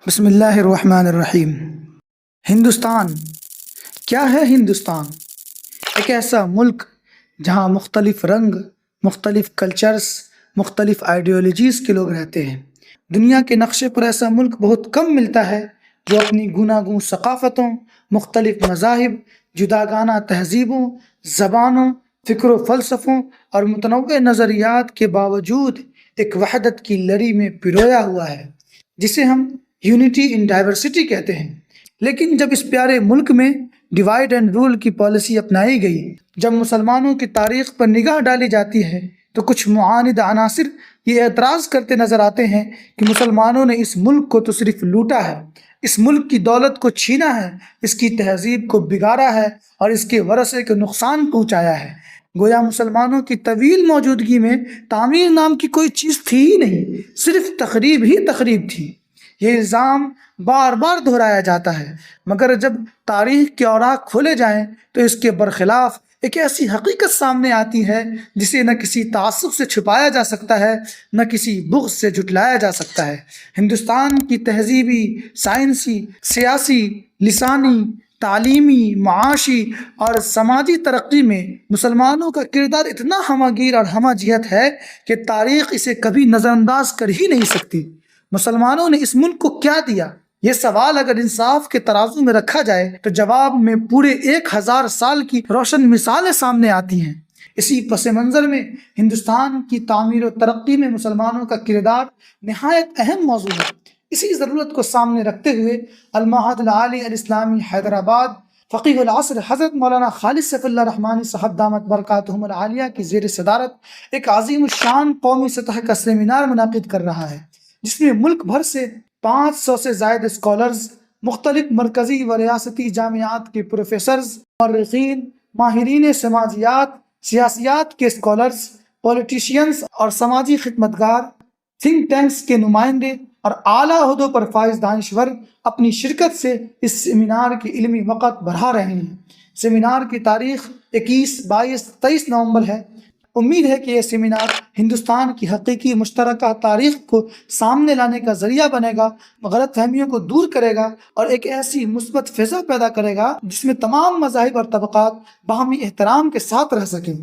بسم اللہ الرحمن الرحیم۔ ہندوستان کیا ہے؟ ہندوستان ایک ایسا ملک جہاں مختلف رنگ، مختلف کلچرز، مختلف آئیڈیالوجیز کے لوگ رہتے ہیں۔ دنیا کے نقشے پر ایسا ملک بہت کم ملتا ہے جو اپنی گوناگون ثقافتوں، مختلف مذاہب، جداگانہ تہذیبوں، زبانوں، فکر و فلسفوں اور متنوع نظریات کے باوجود ایک وحدت کی لڑی میں پرویا ہوا ہے، جسے ہم یونٹی ان ڈائیورسٹی کہتے ہیں۔ لیکن جب اس پیارے ملک میں ڈیوائڈ اینڈ رول کی پالیسی اپنائی گئی، جب مسلمانوں کی تاریخ پر نگاہ ڈالی جاتی ہے، تو کچھ معاند عناصر یہ اعتراض کرتے نظر آتے ہیں کہ مسلمانوں نے اس ملک کو تو صرف لوٹا ہے، اس ملک کی دولت کو چھینا ہے، اس کی تہذیب کو بگاڑا ہے اور اس کے ورثے کو نقصان پہنچایا ہے۔ گویا مسلمانوں کی طویل موجودگی میں تعمیر نام کی کوئی چیز تھی ہی نہیں، صرف تخریب ہی تخریب تھی۔ یہ الزام بار بار دہرایا جاتا ہے، مگر جب تاریخ کے اوراق کھولے جائیں تو اس کے برخلاف ایک ایسی حقیقت سامنے آتی ہے جسے نہ کسی تعصب سے چھپایا جا سکتا ہے، نہ کسی بغض سے جھٹلایا جا سکتا ہے۔ ہندوستان کی تہذیبی، سائنسی، سیاسی، لسانی، تعلیمی، معاشی اور سماجی ترقی میں مسلمانوں کا کردار اتنا ہمہ گیر اور ہمہ جہت ہے کہ تاریخ اسے کبھی نظر انداز کر ہی نہیں سکتی۔ مسلمانوں نے اس ملک کو کیا دیا؟ یہ سوال اگر انصاف کے ترازو میں رکھا جائے تو جواب میں پورے 1000 سال کی روشن مثالیں سامنے آتی ہیں۔ اسی پس منظر میں ہندوستان کی تعمیر و ترقی میں مسلمانوں کا کردار نہایت اہم موضوع ہے۔ اسی ضرورت کو سامنے رکھتے ہوئے المعہد العالی الاسلامی حیدرآباد فقیہ العصر حضرت مولانا خالد سیف اللہ رحمانی صاحب دامت برکاتہم العالیہ کی زیر صدارت ایک عظیم الشان قومی سطح کا سیمینار منعقد کر رہا ہے، جس میں ملک بھر سے 500 سے زائد اسکالرز، مختلف مرکزی و ریاستی جامعات کے پروفیسرز، مؤرخین، ماہرین سماجیات، سیاسیات کے اسکالرز، پولیٹیشینز اور سماجی خدمتگار، تھنک ٹینکس کے نمائندے اور اعلیٰ عہدوں پر فائز دانشور اپنی شرکت سے اس سیمینار کی علمی وقت بڑھا رہے ہیں۔ سیمینار کی تاریخ 21، 22، 23 نومبر ہے۔ امید ہے کہ یہ سیمینار ہندوستان کی حقیقی مشترکہ تاریخ کو سامنے لانے کا ذریعہ بنے گا، غلط فہمیوں کو دور کرے گا اور ایک ایسی مثبت فضا پیدا کرے گا جس میں تمام مذاہب اور طبقات باہمی احترام کے ساتھ رہ سکیں۔